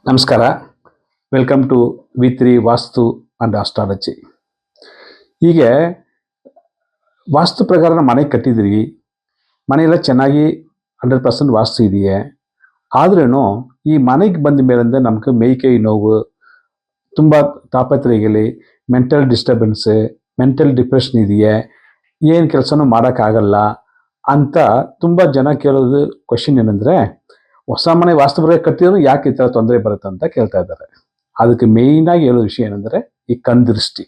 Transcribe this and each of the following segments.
ನಮಸ್ಕಾರ. Welcome to ವಿ3 vastu and astrology. ಹೀಗೆ ವಾಸ್ತು ಪ್ರಕಾರ ಮನೆ ಕಟ್ಟಿದ್ರಿ, ಮನೆಯೆಲ್ಲ ಚೆನ್ನಾಗಿ 100% ವಾಸ್ತು ಇದೆಯೇ, ಆದ್ರೂ ಈ ಮನೆಗೆ ಬಂದ ಮೇಲಿಂದ ನಮ್ಗೆ ಮೈಕೈ ನೋವು, ತುಂಬ ತಾಪತ್ರಯಗಳು, ಮೆಂಟಲ್ ಡಿಸ್ಟರ್ಬೆನ್ಸ್, ಮೆಂಟಲ್ ಡಿಪ್ರೆಷನ್ ಇದೆಯೇ, ಏನು ಕೆಲಸನೂ ಮಾಡೋಕ್ಕಾಗಲ್ಲ ಅಂತ ತುಂಬ ಜನ ಕೇಳೋದು ಕ್ವಶನ್ ಏನಂದರೆ, ಹೊಸ ಮನೆ ವಾಸ್ತು ಪ್ರಕಾರ ಕಟ್ಟಿದ್ರು ಯಾಕೆ ಈ ಥರ ತೊಂದರೆ ಬರುತ್ತೆ ಅಂತ ಕೇಳ್ತಾ ಇದ್ದಾರೆ. ಅದಕ್ಕೆ ಮೇಯ್ನಾಗಿ ಹೇಳೋ ವಿಷಯ ಏನಂದರೆ ಈ ಕಣ್ದೃಷ್ಟಿ.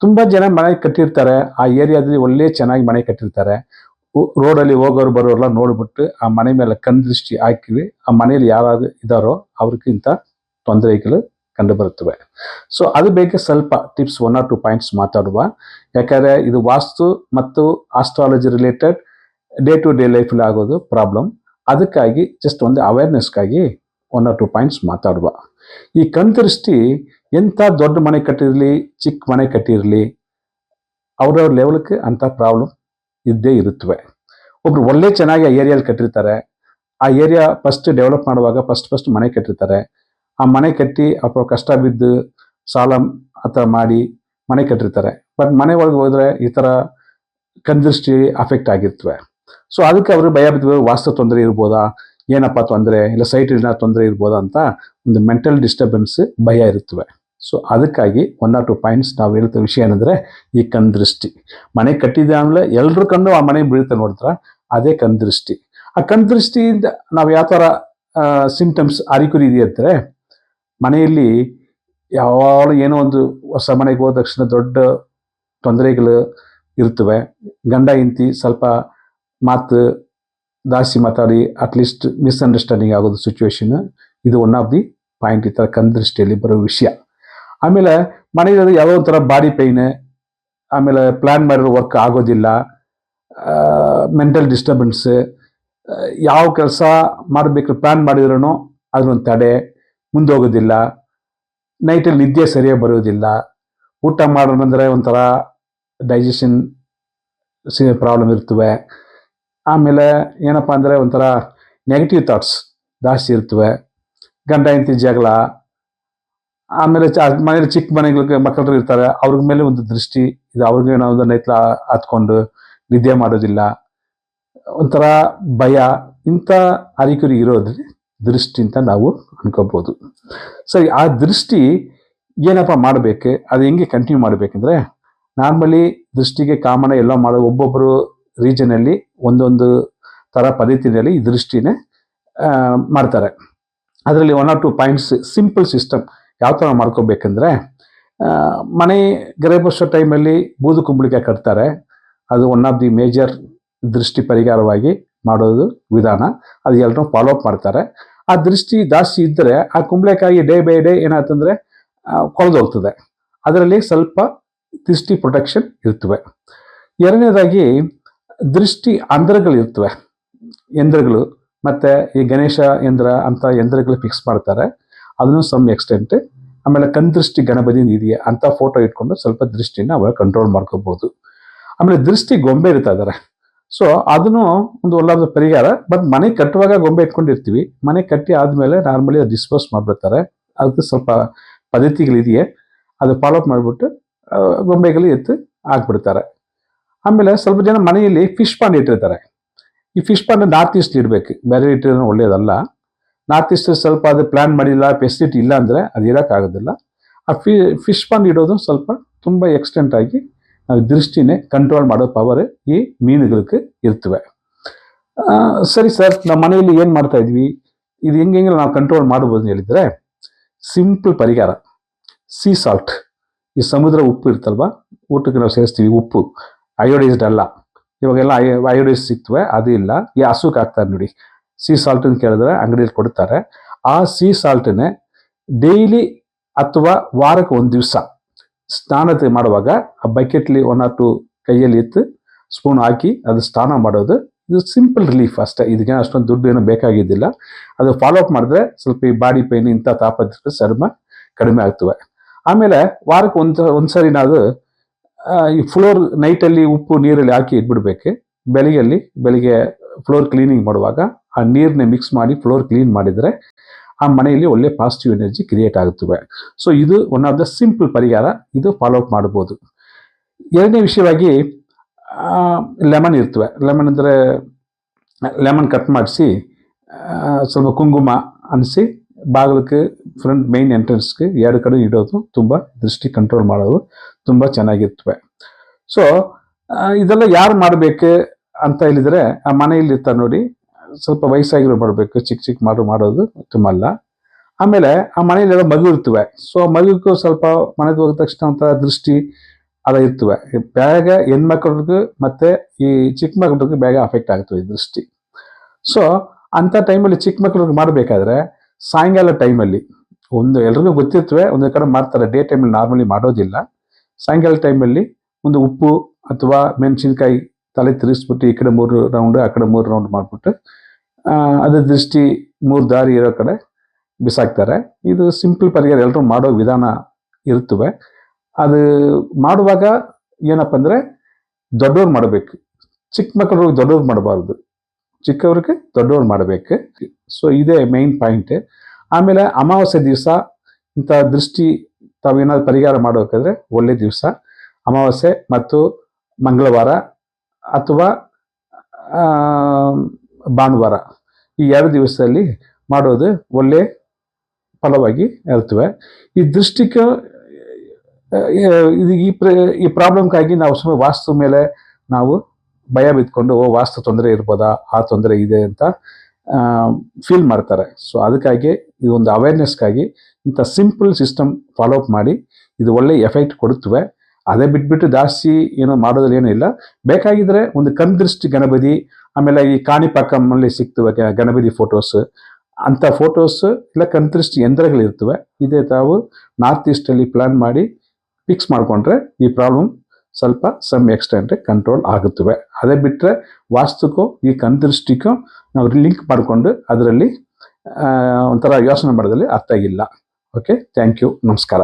ತುಂಬ ಜನ ಮನೆ ಕಟ್ಟಿರ್ತಾರೆ, ಆ ಏರಿಯಾದಲ್ಲಿ ಒಳ್ಳೆ ಚೆನ್ನಾಗಿ ಮನೆ ಕಟ್ಟಿರ್ತಾರೆ, ರೋಡಲ್ಲಿ ಹೋಗೋರು ಬರೋರೆಲ್ಲ ನೋಡ್ಬಿಟ್ಟು ಆ ಮನೆ ಮೇಲೆ ಕಣ್ದೃಷ್ಟಿ ಹಾಕಿ ಆ ಮನೇಲಿ ಯಾರಾದ್ರು ಇದ್ದಾರೋ ಅವ್ರಿಗಿಂತ ತೊಂದರೆಗಳು ಕಂಡು ಬರುತ್ತವೆ. ಸೊ ಅದು ಬಗ್ಗೆ ಸ್ವಲ್ಪ ಟಿಪ್ಸ್ 1 or 2 ಪಾಯಿಂಟ್ಸ್ ಮಾತಾಡುವ. ಯಾಕಂದರೆ ಇದು ವಾಸ್ತು ಮತ್ತು astrology related day to day ಲೈಫಲ್ಲಿ ಆಗೋದು ಪ್ರಾಬ್ಲಮ್. ಅದಕ್ಕಾಗಿ ಜಸ್ಟ್ ಒಂದು ಅವೇರ್ನೆಸ್ಗಾಗಿ 1 or 2 ಪಾಯಿಂಟ್ಸ್ ಮಾತಾಡುವ. ಈ ಕಣ್ದೃಷ್ಟಿ ಎಂಥ ದೊಡ್ಡ ಮನೆ ಕಟ್ಟಿರಲಿ, ಚಿಕ್ಕ ಮನೆ ಕಟ್ಟಿರಲಿ, ಅವ್ರವ್ರ ಲೆವೆಲ್ಗೆ ಅಂಥ ಪ್ರಾಬ್ಲಮ್ ಇದ್ದೇ ಇರುತ್ತವೆ. ಒಬ್ರು ಒಳ್ಳೆ ಚೆನ್ನಾಗಿ ಆ ಏರಿಯಲ್ಲಿ ಕಟ್ಟಿರ್ತಾರೆ, ಆ ಏರಿಯಾ ಫಸ್ಟ್ ಡೆವಲಪ್ ಮಾಡುವಾಗ ಫಸ್ಟ್ ಮನೆ ಕಟ್ಟಿರ್ತಾರೆ, ಆ ಮನೆ ಕಟ್ಟಿ ಅಥವಾ ಕಷ್ಟ ಬಿದ್ದು ಸಾಲ ಆ ಥರ ಮಾಡಿ ಮನೆ ಕಟ್ಟಿರ್ತಾರೆ. ಬಟ್ ಮನೆ ಒಳಗೆ ಹೋದರೆ ಈ ಥರ ಕಣ್ದೃಷ್ಟಿ ಅಫೆಕ್ಟ್ ಆಗಿರ್ತವೆ. ಸೊ ಅದಕ್ಕೆ ಅವರು ಭಯ ಬಿದ್ದು ವಾಸ್ತು ತೊಂದರೆ ಇರ್ಬೋದಾ, ಏನಪ್ಪ ತೊಂದರೆ, ಇಲ್ಲ ಸೈಟಿನ ತೊಂದರೆ ಇರ್ಬೋದಾ ಅಂತ ಒಂದು ಮೆಂಟಲ್ ಡಿಸ್ಟರ್ಬೆನ್ಸ್ ಭಯ ಇರುತ್ತವೆ. ಸೊ ಅದಕ್ಕಾಗಿ 1 or 2 ಪಾಯಿಂಟ್ಸ್ ನಾವು ಹೇಳ್ತಾ ವಿಷಯ ಏನಂದರೆ ಈ ಕಣ್ದೃಷ್ಟಿ. ಮನೆ ಕಟ್ಟಿದ ಆಮೇಲೆ ಎಲ್ಲರೂ ಕಂಡು ಆ ಮನೆ ಬೀಳುತ್ತೆ ನೋಡ್ತಾರೆ, ಅದೇ ಕಣ್ದೃಷ್ಟಿ. ಆ ಕಣ್ದೃಷ್ಟಿಯಿಂದ ನಾವು ಯಾವ ಥರ ಸಿಂಪ್ಟಮ್ಸ್ ಅರಿಕುರಿ ಇದೆಯಂದರೆ, ಮನೆಯಲ್ಲಿ ಯಾವಾಗಲೂ ಏನೋ ಒಂದು ಹೊಸ ಮನೆಗೆ ಹೋದ ತಕ್ಷಣ ದೊಡ್ಡ ತೊಂದರೆಗಳು ಇರ್ತವೆ. ಗಂಡ ಹೆಂಡತಿ ಸ್ವಲ್ಪ ಮಾತು ಜಾಸ್ತಿ ಮಾತಾಡಿ ಅಟ್ಲೀಸ್ಟ್ ಮಿಸ್ಅಂಡರ್ಸ್ಟ್ಯಾಂಡಿಂಗ್ ಆಗೋದು ಸಿಚುವೇಶನ್. ಇದು 1 of the ಪಾಯಿಂಟ್ ಈ ಥರ ಕಣ್ದೃಷ್ಟಿಯಲ್ಲಿ ಬರೋ ವಿಷಯ. ಆಮೇಲೆ ಮನೆಯಲ್ಲಿ ಯಾವುದೋ ಒಂಥರ ಬಾಡಿ ಪೈನ್, ಆಮೇಲೆ ಪ್ಲ್ಯಾನ್ ಮಾಡಿರೋ ವರ್ಕ್ ಆಗೋದಿಲ್ಲ, ಮೆಂಟಲ್ ಡಿಸ್ಟರ್ಬೆನ್ಸ್, ಯಾವ ಕೆಲಸ ಮಾಡಬೇಕು ಪ್ಲ್ಯಾನ್ ಮಾಡಿದ್ರೂ ಅದೊಂದು ತಡೆ, ಮುಂದೋಗೋದಿಲ್ಲ, ನೈಟಲ್ಲಿ ನಿದ್ದೆ ಸರಿಯಾಗಿ ಬರೋದಿಲ್ಲ, ಊಟ ಮಾಡೋಣಂದರೆ ಒಂಥರ ಡೈಜೆಷನ್ ಪ್ರಾಬ್ಲಮ್ ಇರ್ತವೆ. ಆಮೇಲೆ ಏನಪ್ಪ ಅಂದರೆ ಒಂಥರ ನೆಗೆಟಿವ್ ಥಾಟ್ಸ್ ಜಾಸ್ತಿ ಇರ್ತವೆ, ಗಂಡ ಹೆಂಡತಿ ಜಗಳ. ಆಮೇಲೆ ಮನೇಲಿ ಚಿಕ್ಕ ಮನೆಗಳಿಗೆ ಮಕ್ಕಳು ಇರ್ತಾರೆ, ಅವ್ರ ಮೇಲೆ ಒಂದು ದೃಷ್ಟಿ ಇದು, ಅವ್ರಿಗೆ ನಾವು ನೈಟ್ಲ ಹತ್ಕೊಂಡು ನಿದ್ದೆ ಮಾಡೋದಿಲ್ಲ, ಒಂಥರ ಭಯ, ಇಂಥ ಅರಿಕುರಿ ಇರೋದ್ರೆ ದೃಷ್ಟಿ ಅಂತ ನಾವು ಅನ್ಕೋಬೋದು. ಸರಿ, ಆ ದೃಷ್ಟಿ ಏನಪ್ಪ ಮಾಡಬೇಕು, ಅದು ಹೆಂಗೆ ಕಂಟಿನ್ಯೂ ಮಾಡಬೇಕಂದ್ರೆ, ನಾರ್ಮಲಿ ದೃಷ್ಟಿಗೆ ಕಾಮನ ಎಲ್ಲ ಮಾಡೋ ಒಬ್ಬೊಬ್ಬರು ರೀಜನಲ್ಲಿ ಒಂದೊಂದು ಥರ ಪದ್ಧತಿನಲ್ಲಿ ಈ ದೃಷ್ಟಿನೇ ಮಾಡ್ತಾರೆ. ಅದರಲ್ಲಿ 1 or 2 ಪಾಯಿಂಟ್ಸ್ ಸಿಂಪಲ್ ಸಿಸ್ಟಮ್ ಯಾವ ಥರ ಮಾಡ್ಕೋಬೇಕಂದ್ರೆ, ಮನೆ ಗೃಹಪ್ರವೇಶ ಟೈಮಲ್ಲಿ ಬೂದು ಕುಂಬಳಿಕಾಯಿ ಕಟ್ತಾರೆ. ಅದು 1 of the ಮೇಜರ್ ದೃಷ್ಟಿ ಪರಿಹಾರವಾಗಿ ಮಾಡೋದು ವಿಧಾನ. ಅದು ಎಲ್ಲರೂ ಫಾಲೋಅಪ್ ಮಾಡ್ತಾರೆ. ಆ ದೃಷ್ಟಿ ಜಾಸ್ತಿ ಇದ್ದರೆ ಆ ಕುಂಬಳಕಾಯಿ ಡೇ ಬೈ ಡೇ ಏನಾಯ್ತಂದರೆ ಕೊಳೆದೋಗ್ತದೆ. ಅದರಲ್ಲಿ ಸ್ವಲ್ಪ ದೃಷ್ಟಿ ಪ್ರೊಟೆಕ್ಷನ್ ಇರ್ತವೆ. ಎರಡನೇದಾಗಿ ದೃಷ್ಟಿ ಯಂತ್ರಗಳಿರ್ತವೆ, ಯಂತ್ರಗಳು, ಮತ್ತು ಈ ಗಣೇಶ ಯಂತ್ರ ಅಂತ ಯಂತ್ರಗಳು ಫಿಕ್ಸ್ ಮಾಡ್ತಾರೆ, ಅದನ್ನು ಸಮ್ ಎಕ್ಸ್ಟೆಂಟ್. ಆಮೇಲೆ ಕಣ್ದೃಷ್ಟಿ ಗಣಪತಿ ಇದೆಯಾ ಅಂತ ಫೋಟೋ ಇಟ್ಕೊಂಡು ಸ್ವಲ್ಪ ದೃಷ್ಟಿನ ಅವಾಗ ಕಂಟ್ರೋಲ್ ಮಾಡ್ಕೋಬೋದು. ಆಮೇಲೆ ದೃಷ್ಟಿ ಗೊಂಬೆ ಇರ್ತಾ ಇದ್ದಾರೆ, ಸೊ ಅದನ್ನು ಒಂದು ಒಳ್ಳೆಯ ಪರಿಹಾರ. ಬಟ್ ಮನೆ ಕಟ್ಟುವಾಗ ಗೊಂಬೆ ಇಟ್ಕೊಂಡಿರ್ತೀವಿ, ಮನೆ ಕಟ್ಟಿ ಆದಮೇಲೆ ನಾರ್ಮಲಿ ಅದು ಡಿಸ್ಪೋಸ್ ಮಾಡಿಬಿಡ್ತಾರೆ. ಅದಕ್ಕೆ ಸ್ವಲ್ಪ ಪದ್ಧತಿಗಳಿದೆಯೇ, ಅದು ಫಾಲೋಅಪ್ ಮಾಡಿಬಿಟ್ಟು ಗೊಂಬೆಗಳು ಎತ್ತು ಹಾಕ್ಬಿಡ್ತಾರೆ. ಆಮೇಲೆ ಸ್ವಲ್ಪ ಜನ ಮನೆಯಲ್ಲಿ ಫಿಶ್ ಪಾಂಡ್ ಇಟ್ಟಿರ್ತಾರೆ. ಈ ಫಿಶ್ ಪಾಂಡ್ ನಾರ್ತ್ ಈಸ್ಟ್ ಇಡಬೇಕು, ಬೇರೆ ಇಟ್ಟಿರೋ ಒಳ್ಳೆಯದಲ್ಲ. ನಾರ್ತ್ ಈಸ್ಟ್ ಸ್ವಲ್ಪ ಅದು ಪ್ಲ್ಯಾನ್ ಮಾಡಿಲ್ಲ, ಫೆಸಿಲಿಟಿ ಇಲ್ಲ ಅಂದರೆ ಅದು ಇರೋಕ್ಕಾಗೋದಿಲ್ಲ. ಆ ಫಿಶ್ ಪಾಂಡ್ ಇಡೋದು ಸ್ವಲ್ಪ ತುಂಬ ಎಕ್ಸ್ಟೆಂಟ್ ಆಗಿ ನಾವು ದೃಷ್ಟಿನೇ ಕಂಟ್ರೋಲ್ ಮಾಡೋ ಪವರ್ ಈ ಮೀನುಗಳಿಗೆ ಇರ್ತವೆ. ಸರಿ ಸರ್, ನಮ್ಮ ಮನೆಯಲ್ಲಿ ಏನು ಮಾಡ್ತಾ ಇದ್ವಿ, ಇದು ಹೆಂಗೆ ನಾವು ಕಂಟ್ರೋಲ್ ಮಾಡ್ಬೋದು ಅಂತ ಹೇಳಿದರೆ, ಸಿಂಪಲ್ ಪರಿಹಾರ ಸೀ ಸಾಲ್ಟ್. ಈ ಸಮುದ್ರ ಉಪ್ಪು ಇರ್ತಲ್ವ, ಊಟಕ್ಕೆ ನಾವು ಸೇರಿಸ್ತೀವಿ ಉಪ್ಪು, ಅಯೋಡೈಸ್ಡ್ ಅಲ್ಲ. ಇವಾಗೆಲ್ಲ ಅಯೋಡೈಸ್ ಸಿಗ್ತವೆ, ಅದು ಇಲ್ಲ. ಈ ಹಸುಕ್ಕೆ ಹಾಕ್ತಾರೆ ನೋಡಿ, ಸೀ ಸಾಲ್ಟ್ ಅಂತ ಕೇಳಿದ್ರೆ ಅಂಗಡಿಯಲ್ಲಿ ಕೊಡ್ತಾರೆ. ಆ ಸೀ ಸಾಲ್ಟನ್ನೇ ಡೈಲಿ ಅಥವಾ ವಾರಕ್ಕೆ 1 ದಿವಸ ಸ್ನಾನ ಮಾಡುವಾಗ ಆ ಬಕೆಟ್ಲಿ 1 or 2 ಕೈಯಲ್ಲಿ ಎತ್ತು ಸ್ಪೂನ್ ಹಾಕಿ ಅದು ಸ್ನಾನ ಮಾಡೋದು. ಇದು ಸಿಂಪಲ್ ರಿಲೀಫ್ ಅಷ್ಟೇ, ಇದಕ್ಕೆ ಅಷ್ಟೊಂದು ದುಡ್ಡು ಏನೋ ಬೇಕಾಗಿದ್ದಿಲ್ಲ. ಅದು ಫಾಲೋಅಪ್ ಮಾಡಿದ್ರೆ ಸ್ವಲ್ಪ ಈ ಬಾಡಿ ಪೈನ್ ಇಂಥ ತಾಪತ್ರ ಚರ್ಮ ಕಡಿಮೆ ಆಗ್ತವೆ. ಆಮೇಲೆ ವಾರಕ್ಕೆ ಒಂದ್ಸರಿ ನಾವು ಈ ಫ್ಲೋರ್ ನೈಟಲ್ಲಿ ಉಪ್ಪು ನೀರಲ್ಲಿ ಹಾಕಿ ಇಟ್ಬಿಡ್ಬೇಕು. ಬೆಳಿಗ್ಗೆ ಫ್ಲೋರ್ ಕ್ಲೀನಿಂಗ್ ಮಾಡುವಾಗ ಆ ನೀರನ್ನೇ ಮಿಕ್ಸ್ ಮಾಡಿ ಫ್ಲೋರ್ ಕ್ಲೀನ್ ಮಾಡಿದರೆ ಆ ಮನೆಯಲ್ಲಿ ಒಳ್ಳೆ ಪಾಸಿಟಿವ್ ಎನರ್ಜಿ ಕ್ರಿಯೇಟ್ ಆಗುತ್ತವೆ. ಸೊ ಇದು ಒನ್ ಆಫ್ ದ ಸಿಂಪಲ್ ಪರಿಹಾರ, ಇದು ಫಾಲೋ ಅಪ್ ಮಾಡ್ಬೋದು. ಎರಡನೇ ವಿಷಯವಾಗಿ ಲೆಮನ್ ಇರ್ತವೆ. ಲೆಮನ್ ಅಂದರೆ ಲೆಮನ್ ಕಟ್ ಮಾಡಿಸಿ ಸ್ವಲ್ಪ ಕುಂಕುಮ ಅನಿಸಿ ಬಾಗಿಲಕ್ಕೆ ಫ್ರಂಟ್ ಮೈನ್ ಎಂಟ್ರೆನ್ಸ್ಗೆ ಎರಡು ಕಡೆ ಇಡೋದು ತುಂಬ ದೃಷ್ಟಿ ಕಂಟ್ರೋಲ್ ಮಾಡೋದು ತುಂಬ ಚೆನ್ನಾಗಿರ್ತವೆ. ಸೊ ಇದೆಲ್ಲ ಯಾರು ಮಾಡಬೇಕು ಅಂತ ಹೇಳಿದರೆ, ಆ ಮನೆಯಲ್ಲಿ ಇರ್ತಾರೆ ನೋಡಿ, ಸ್ವಲ್ಪ ವಯಸ್ಸಾಗಿರೋ ಮಾಡಬೇಕು, ಚಿಕ್ಕ ಚಿಕ್ಕ ಮಾಡೋದು ತುಂಬ ಅಲ್ಲ. ಆಮೇಲೆ ಆ ಮನೆಯಲ್ಲೆಲ್ಲ ಮಗು ಇರ್ತವೆ. ಸೊ ಮಗುಗೂ ಸ್ವಲ್ಪ ಮನೆಗೆ ಹೋಗಿದ ತಕ್ಷಣ ಒಂಥರ ದೃಷ್ಟಿ ಅದ ಇರ್ತವೆ. ಬೇಗ ಹೆಣ್ಮಕ್ಳಿಗೂ ಮತ್ತೆ ಈ ಚಿಕ್ಕ ಮಕ್ಳಿಗೆ ಬೇಗ ಅಫೆಕ್ಟ್ ಆಗ್ತವೆ ಈ ದೃಷ್ಟಿ. ಸೊ ಅಂಥ ಟೈಮಲ್ಲಿ ಚಿಕ್ಕ ಮಕ್ಳಿಗೆ ಮಾಡಬೇಕಾದ್ರೆ ಸಾಯಂಕಾಲ ಟೈಮಲ್ಲಿ ಎಲ್ರಿಗೂ ಗೊತ್ತಿರ್ತವೆ, ಒಂದು ಕಡೆ ಮಾಡ್ತಾರೆ, ಡೇ ಟೈಮಲ್ಲಿ ನಾರ್ಮಲಿ ಮಾಡೋದಿಲ್ಲ. ಸಾಯಂಕಾಲ ಟೈಮಲ್ಲಿ ಒಂದು ಉಪ್ಪು ಅಥವಾ ಮೆಣಸಿನ್ಕಾಯಿ ತಲೆ ತಿರುಗಿಸ್ಬಿಟ್ಟು ಈ ಕಡೆ 3 ರೌಂಡ್ ಆ ಕಡೆ 3 ರೌಂಡ್ ಮಾಡಿಬಿಟ್ಟು ಅದ್ರ ದೃಷ್ಟಿ 3 ದಾರಿ ಇರೋ ಕಡೆ ಬಿಸಾಕ್ತಾರೆ. ಇದು ಸಿಂಪಲ್ ಪರಿಹಾರ, ಎಲ್ಲರೂ ಮಾಡೋ ವಿಧಾನ ಇರ್ತವೆ. ಅದು ಮಾಡುವಾಗ ಏನಪ್ಪ ಅಂದರೆ ದೊಡ್ಡವ್ರು ಮಾಡಬೇಕು, ಚಿಕ್ಕ ಮಕ್ಕಳು ದೊಡ್ಡವ್ರು ಮಾಡಬಾರ್ದು, ಚಿಕ್ಕವ್ರಿಗೆ ದೊಡ್ಡವ್ರು ಮಾಡಬೇಕು. ಸೊ ಇದೇ ಮೈನ್ ಪಾಯಿಂಟ್. ಆಮೇಲೆ ಅಮಾವಾಸ್ಯೆ ದಿವಸ ಇಂಥ ದೃಷ್ಟಿ ತಾವೇನಾದ್ರು ಪರಿಹಾರ ಮಾಡಬೇಕಾದ್ರೆ ಒಳ್ಳೆ ದಿವಸ ಅಮಾವಾಸ್ಯೆ ಮತ್ತು ಮಂಗಳವಾರ ಅಥವಾ ಭಾನುವಾರ, ಈ 2 ದಿವಸದಲ್ಲಿ ಮಾಡೋದು ಒಳ್ಳೆ ಫಲವಾಗಿ ಇರ್ತವೆ. ಈ ದೃಷ್ಟಿಗೆ ಈ ಪ್ರಾಬ್ಲಮ್ಗಾಗಿ ನಾವು ಸುಮ್ಮನೆ ವಾಸ್ತು ಮೇಲೆ ನಾವು ಭಯ ಬಿದ್ಕೊಂಡು ವಾಸ್ತು ತೊಂದರೆ ಇರ್ಬೋದಾ, ಆ ತೊಂದರೆ ಇದೆ ಅಂತ ಫೀಲ್ ಮಾಡ್ತಾರೆ. ಸೊ ಅದಕ್ಕಾಗಿ ಇದೊಂದು ಅವೇರ್ನೆಸ್ಗಾಗಿ ಇಂಥ ಸಿಂಪಲ್ ಸಿಸ್ಟಮ್ ಫಾಲೋ ಅಪ್ ಮಾಡಿ, ಇದು ಒಳ್ಳೆ ಎಫೆಕ್ಟ್ ಕೊಡುತ್ತವೆ. ಅದೇ ಬಿಟ್ಬಿಟ್ಟು ಜಾಸ್ತಿ ಏನೋ ಮಾಡೋದ್ರಲ್ಲಿ ಏನೂ ಇಲ್ಲ. ಬೇಕಾಗಿದ್ರೆ ಒಂದು ಕಣ್ದೃಷ್ಟಿ ಗಣಪತಿ, ಆಮೇಲೆ ಈ ಕಾಣಿಪಾಕಮ್ಮಲ್ಲಿ ಸಿಗ್ತವೆ ಗಣಪತಿ ಫೋಟೋಸ್, ಅಂಥ ಫೋಟೋಸ್ ಇಲ್ಲ ಕಣ್ದೃಷ್ಟಿ ಯಂತ್ರಗಳಿರ್ತವೆ. ಇದೇ ತಾವು ನಾರ್ತ್ ಈಸ್ಟಲ್ಲಿ ಪ್ಲಾನ್ ಮಾಡಿ ಫಿಕ್ಸ್ ಮಾಡಿಕೊಂಡ್ರೆ ಈ ಪ್ರಾಬ್ಲಮ್ ಸ್ವಲ್ಪ ಸಮ್ ಎಕ್ಸ್ಟೆಂಟ್ ಕಂಟ್ರೋಲ್ ಆಗುತ್ತವೆ. ಅದೇ ಬಿಟ್ಟರೆ ವಾಸ್ತುಕ್ಕೂ ಈ ಕಣ್ದೃಷ್ಟಿಗೂ ನಾವು ಲಿಂಕ್ ಮಾಡಿಕೊಂಡು ಅದರಲ್ಲಿ ಒಂಥರ ಯೋಚನೆ ಮಾಡೋದ್ರಲ್ಲಿ ಅರ್ಥ ಇಲ್ಲ. ಓಕೆ, ಥ್ಯಾಂಕ್ ಯು, ನಮಸ್ಕಾರ.